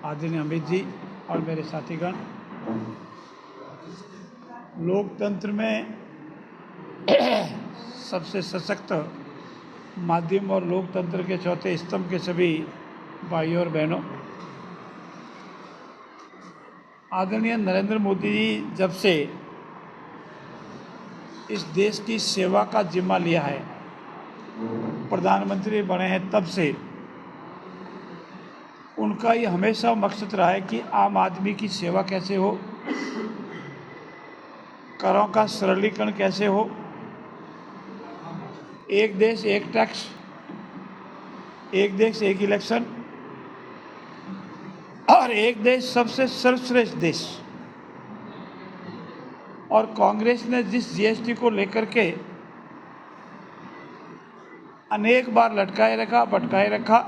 आदरणीय अमित जी और मेरे साथीगण, लोकतंत्र में सबसे सशक्त माध्यम और लोकतंत्र के चौथे स्तंभ के सभी भाइयों और बहनों, आदरणीय नरेंद्र मोदी जी जब से इस देश की सेवा का जिम्मा लिया है, प्रधानमंत्री बने हैं, तब से उनका ये हमेशा मकसद रहा है कि आम आदमी की सेवा कैसे हो, करों का सरलीकरण कैसे हो, एक देश एक टैक्स, एक देश एक इलेक्शन और एक देश सबसे सर्वश्रेष्ठ देश। और कांग्रेस ने जिस जीएसटी को लेकर के अनेक बार लटकाए रखा, भटकाए रखा,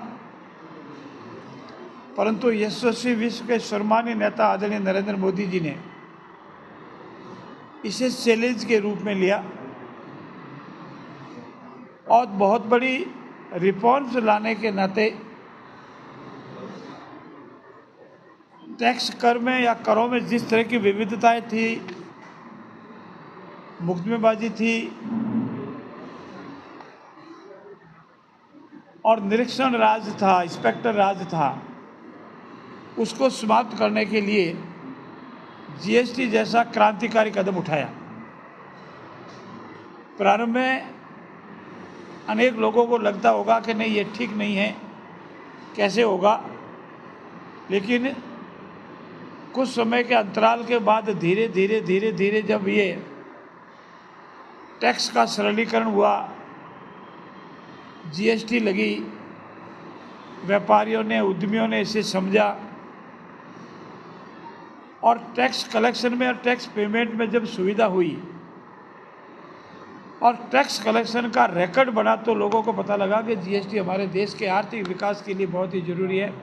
परंतु यशस्वी विश्व के सम्मानीय नेता आदरणीय नरेंद्र मोदी जी ने इसे चैलेंज के रूप में लिया और बहुत बड़ी रिफॉर्म्स लाने के नाते टैक्स कर में या करों में जिस तरह की विविधताएं थी, मुकदमेबाजी थी और निरीक्षण राज था, इंस्पेक्टर राज था, उसको समाप्त करने के लिए जीएसटी जैसा क्रांतिकारी कदम उठाया। प्रारंभ में अनेक लोगों को लगता होगा कि नहीं, ये ठीक नहीं है, कैसे होगा, लेकिन कुछ समय के अंतराल के बाद धीरे धीरे जब ये टैक्स का सरलीकरण हुआ, जीएसटी लगी, व्यापारियों ने, उद्यमियों ने इसे समझा और टैक्स कलेक्शन में और टैक्स पेमेंट में जब सुविधा हुई और टैक्स कलेक्शन का रिकॉर्ड बना, तो लोगों को पता लगा कि जीएसटी हमारे देश के आर्थिक विकास के लिए बहुत ही जरूरी है।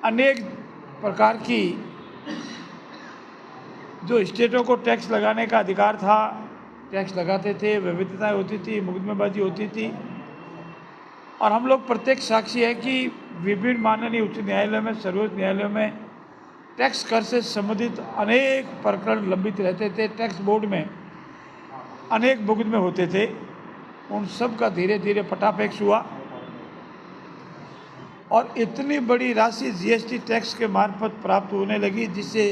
अनेक प्रकार की जो स्टेटों को टैक्स लगाने का अधिकार था, टैक्स लगाते थे, विविधताएं होती थी, मुकदमेबाजी होती थी और हम लोग प्रत्येक साक्षी है कि विभिन्न माननीय उच्च न्यायालयों में, सर्वोच्च न्यायालयों में टैक्स कर से संबंधित अनेक प्रकरण लंबित रहते थे। टैक्स बोर्ड में अनेक मुकदमे होते थे, उन सब का धीरे धीरे पटाफेक्स हुआ और इतनी बड़ी राशि जीएसटी टैक्स के मार्फत प्राप्त होने लगी जिससे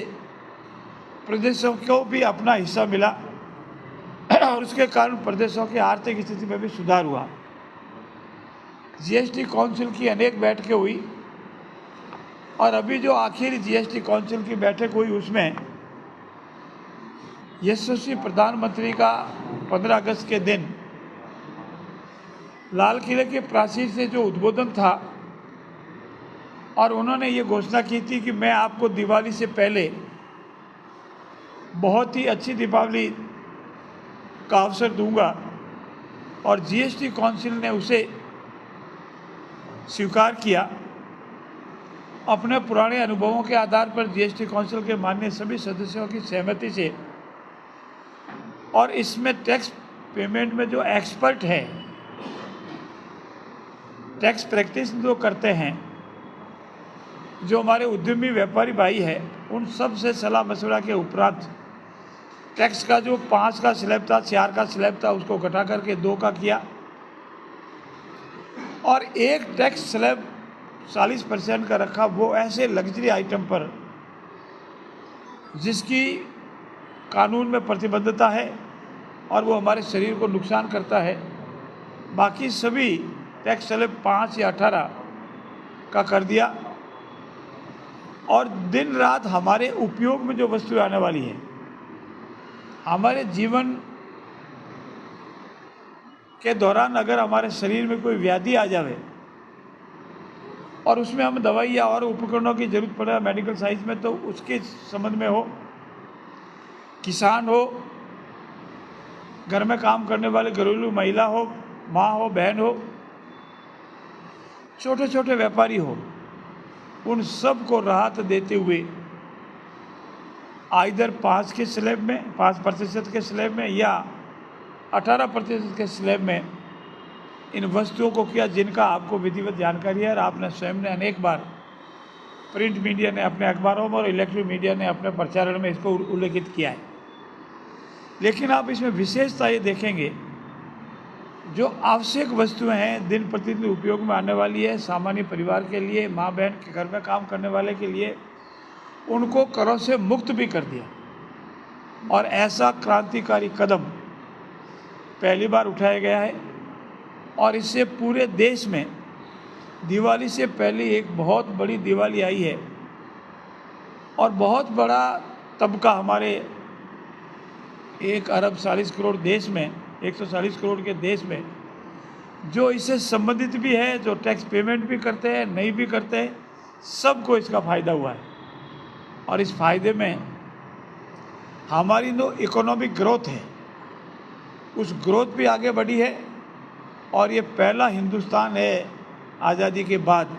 प्रदेशों को भी अपना हिस्सा मिला और उसके कारण प्रदेशों की आर्थिक स्थिति में भी सुधार हुआ। जीएसटी काउंसिल की अनेक बैठकें हुई और अभी जो आखिरी जीएसटी काउंसिल की बैठक हुई, उसमें यशस्वी प्रधानमंत्री का 15 अगस्त के दिन लाल किले के प्राचीर से जो उद्बोधन था और उन्होंने ये घोषणा की थी कि मैं आपको दिवाली से पहले बहुत ही अच्छी दीपावली का अवसर दूंगा और जीएसटी काउंसिल ने उसे स्वीकार किया। अपने पुराने अनुभवों के आधार पर जीएसटी काउंसिल के माननीय सभी सदस्यों की सहमति से और इसमें टैक्स पेमेंट में जो एक्सपर्ट है, टैक्स प्रैक्टिस जो करते हैं, जो हमारे उद्यमी व्यापारी भाई है, उन सब से सलाह मशवरा के उपरांत टैक्स का जो 5 का स्लैब था, 4 का स्लैब था, उसको घटा करके 2 का किया और एक टैक्स स्लैब 40% का रखा, वो ऐसे लग्जरी आइटम पर जिसकी कानून में प्रतिबद्धता है और वो हमारे शरीर को नुकसान करता है। बाकी सभी टैक्स स्लैब 5 या 18 का कर दिया और दिन रात हमारे उपयोग में जो वस्तुएं आने वाली हैं, हमारे जीवन के दौरान अगर हमारे शरीर में कोई व्याधि आ जावे और उसमें हम दवाइयाँ और उपकरणों की जरूरत पड़े मेडिकल साइंस में, तो उसके संबंध में हो, किसान हो, घर में काम करने वाले घरेलू महिला हो, माँ हो, बहन हो, छोटे छोटे व्यापारी हो, उन सब को राहत देते हुए आइदर 5 के स्लैब में, 5% के स्लैब में या 18% के स्लैब में इन वस्तुओं को किया जिनका आपको विधिवत जानकारी है और आपने स्वयं ने अनेक बार प्रिंट मीडिया ने अपने अखबारों में और इलेक्ट्रॉनिक मीडिया ने अपने प्रचारण में इसको उल्लेखित किया है। लेकिन आप इसमें विशेषता ये देखेंगे, जो आवश्यक वस्तुएं हैं, दिन प्रतिदिन उपयोग में आने वाली है, सामान्य परिवार के लिए, माँ बहन के घर में काम करने वाले के लिए, उनको करों से मुक्त भी कर दिया। और ऐसा क्रांतिकारी कदम पहली बार उठाया गया है और इससे पूरे देश में दिवाली से पहले एक बहुत बड़ी दिवाली आई है और बहुत बड़ा तबका हमारे 1 अरब 40 करोड़ देश में, 140 करोड़ के देश में, जो इससे संबंधित भी है, जो टैक्स पेमेंट भी करते हैं, नहीं भी करते हैं, सबको इसका फ़ायदा हुआ है। और इस फायदे में हमारी जो इकोनॉमिक ग्रोथ है, उस ग्रोथ भी आगे बढ़ी है। और ये पहला हिंदुस्तान है आज़ादी के बाद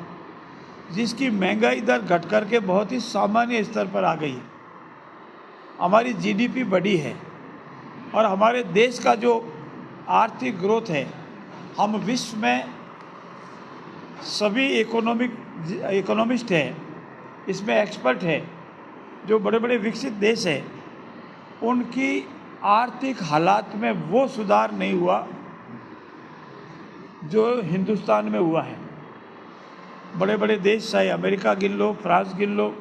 जिसकी महंगाई दर घट कर के बहुत ही सामान्य स्तर पर आ गई है। हमारी जीडीपी बढ़ी है और हमारे देश का जो आर्थिक ग्रोथ है, हम विश्व में सभी इकोनॉमिस्ट हैं, इसमें एक्सपर्ट है, जो बड़े बड़े विकसित देश हैं, उनकी आर्थिक हालात में वो सुधार नहीं हुआ जो हिंदुस्तान में हुआ है। बड़े बड़े देश, चाहे अमेरिका गिन लो, फ्रांस गिन लो,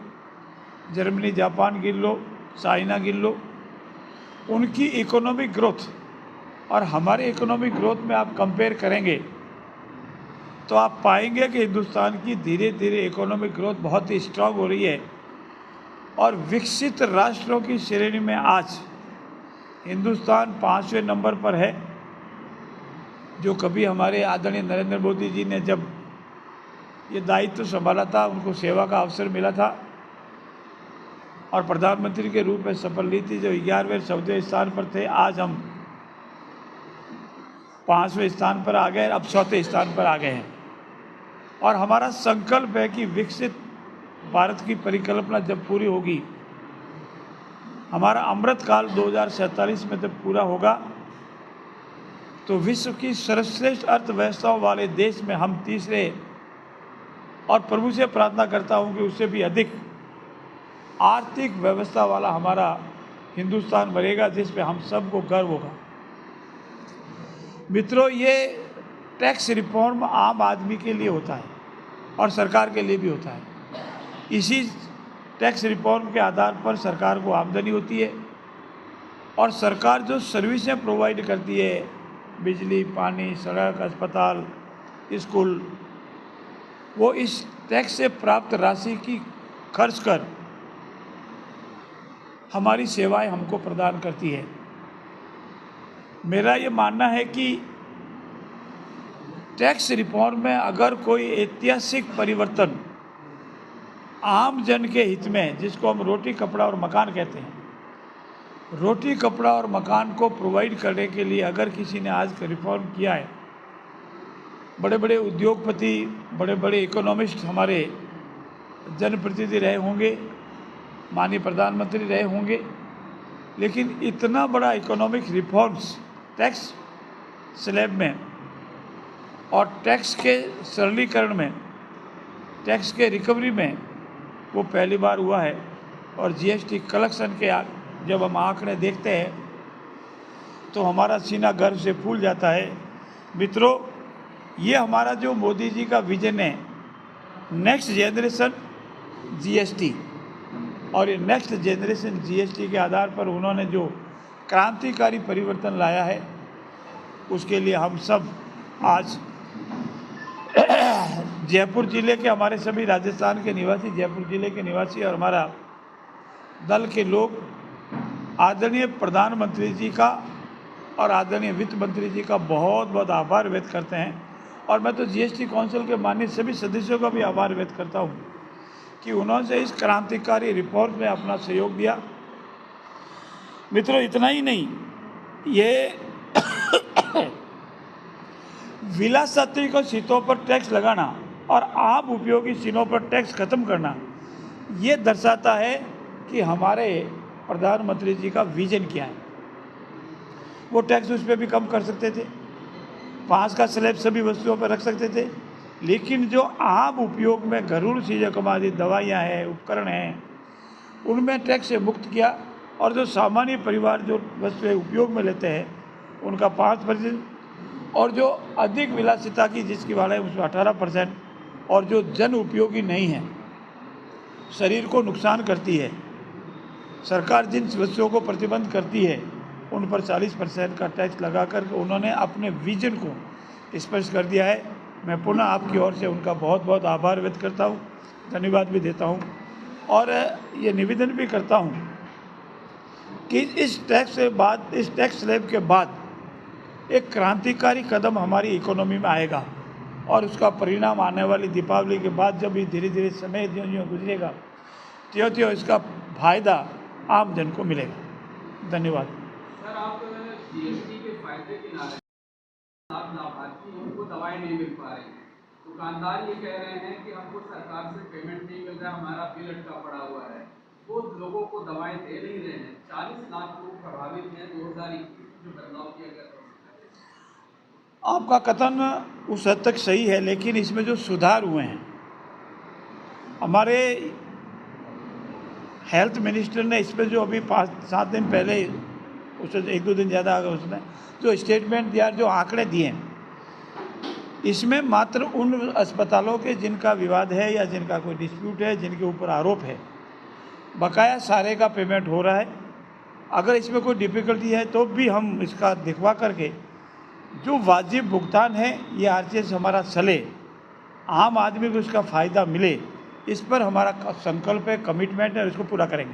जर्मनी, जापान गिन लो, चाइना गिन लो, उनकी इकोनॉमिक ग्रोथ और हमारे इकोनॉमिक ग्रोथ में आप कंपेयर करेंगे तो आप पाएंगे कि हिंदुस्तान की धीरे धीरे इकोनॉमिक ग्रोथ बहुत ही स्ट्रांग हो रही है। और विकसित राष्ट्रों की श्रेणी में आज हिंदुस्तान 5वें नंबर पर है। जो कभी हमारे आदरणीय नरेंद्र मोदी जी ने जब ये दायित्व संभाला था, उनको सेवा का अवसर मिला था और प्रधानमंत्री के रूप में शपथ ली थी, जो 11वें 14वें स्थान पर थे, आज हम 5वें स्थान पर आ गए, अब 4थे स्थान पर आ गए हैं। और हमारा संकल्प है कि विकसित भारत की परिकल्पना जब पूरी होगी, हमारा अमृत काल 2047 में जब पूरा होगा, तो विश्व की सर्वश्रेष्ठ अर्थव्यवस्थाओं वाले देश में हम तीसरे, और प्रभु से प्रार्थना करता हूं कि उससे भी अधिक आर्थिक व्यवस्था वाला हमारा हिंदुस्तान बनेगा, जिस पे हम सबको गर्व होगा। मित्रों, ये टैक्स रिफॉर्म आम आदमी के लिए होता है और सरकार के लिए भी होता है। इसी टैक्स रिफॉर्म के आधार पर सरकार को आमदनी होती है और सरकार जो सर्विसें प्रोवाइड करती है, बिजली, पानी, सड़क, अस्पताल, स्कूल, वो इस टैक्स से प्राप्त राशि की खर्च कर हमारी सेवाएं हमको प्रदान करती है। मेरा ये मानना है कि टैक्स रिफॉर्म में अगर कोई ऐतिहासिक परिवर्तन आम जन के हित में, जिसको हम रोटी, कपड़ा और मकान कहते हैं, रोटी, कपड़ा और मकान को प्रोवाइड करने के लिए अगर किसी ने आज रिफॉर्म किया है, बड़े बड़े उद्योगपति, बड़े बड़े इकोनॉमिस्ट हमारे जनप्रतिनिधि रहे होंगे, माननीय प्रधानमंत्री रहे होंगे, लेकिन इतना बड़ा इकोनॉमिक रिफॉर्म्स टैक्स स्लैब में और टैक्स के सरलीकरण में, टैक्स के रिकवरी में वो पहली बार हुआ है। और जीएसटी कलेक्शन के जब हम आंकड़े देखते हैं तो हमारा सीना गर्व से फूल जाता है। मित्रों, ये हमारा जो मोदी जी का विजन है, नेक्स्ट जनरेशन जीएसटी, और ये नेक्स्ट जनरेशन जीएसटी के आधार पर उन्होंने जो क्रांतिकारी परिवर्तन लाया है, उसके लिए हम सब आज जयपुर जिले के, हमारे सभी राजस्थान के निवासी, जयपुर जिले के निवासी और हमारा दल के लोग आदरणीय प्रधानमंत्री जी का और आदरणीय वित्त मंत्री जी का बहुत बहुत आभार व्यक्त करते हैं। और मैं तो जीएसटी काउंसिल के माननीय सभी सदस्यों का भी आभार व्यक्त करता हूं कि उन्होंने इस क्रांतिकारी रिफॉर्म में अपना सहयोग दिया। मित्रों, इतना ही नहीं, ये विलासयात्री को सीटों पर टैक्स लगाना और आम उपयोगी चीज़ों पर टैक्स खत्म करना, ये दर्शाता है कि हमारे प्रधानमंत्री जी का विजन क्या है। वो टैक्स उस पर भी कम कर सकते थे, 5 का स्लैब सभी वस्तुओं पर रख सकते थे, लेकिन जो आम उपयोग में घरेलू चीज़ें कमाती दवाइयाँ हैं, उपकरण हैं, उनमें टैक्स से मुक्त किया। और जो सामान्य परिवार जो वस्तुएं उपयोग में लेते हैं उनका 5%, और जो अधिक विलासिता की जिसकी वाला है उसमें 18%, और जो जन उपयोगी नहीं है, शरीर को नुकसान करती है, सरकार जिन वस्तुओं को प्रतिबंध करती है उन पर 40% का टैक्स लगाकर उन्होंने अपने विजन को स्पष्ट कर दिया है। मैं पुनः आपकी ओर से उनका बहुत बहुत आभार व्यक्त करता हूँ, धन्यवाद भी देता हूँ, और ये निवेदन भी करता हूँ कि इस टैक्स से बाद, इस टैक्स स्लैब के बाद एक क्रांतिकारी कदम हमारी इकोनॉमी में आएगा, और उसका परिणाम आने वाली दीपावली के बाद जब ये धीरे धीरे समय ज्यों गुजरेगा त्यों त्यों इसका फायदा आम जन को मिलेगा। धन्यवाद। सर, आप जीएसटी के फायदे के नारे लाभार्थी उनको दवाएं नहीं मिल पा रही हैं, दुकानदार ये कह रहे हैं कि हमको सरकार से पेमेंट नहीं मिल रहा, हमारा बिल अटका पड़ा हुआ है, वो लोगों को दवाएं दे नहीं रहे हैं। 40 लाख लोग प्रभावित हैं। 2021 जो बदलाव किया गया था। आपका कथन उस हद तक सही है, लेकिन इसमें जो सुधार हुए हैं, हमारे हेल्थ मिनिस्टर ने इस पर जो अभी 5-7 दिन पहले, उससे 1-2 दिन ज़्यादा आगे उसने जो स्टेटमेंट दिया, जो आंकड़े दिए, इसमें मात्र उन अस्पतालों के जिनका विवाद है या जिनका कोई डिस्प्यूट है, जिनके ऊपर आरोप है, बकाया सारे का पेमेंट हो रहा है। अगर इसमें कोई डिफ़िकल्टी है तो भी हम इसका दिखवा करके जो वाजिब भुगतान है ये आरटीएस हमारा चले, आम आदमी को इसका फ़ायदा मिले, इस पर हमारा संकल्प है, कमिटमेंट है, और इसको पूरा करेंगे।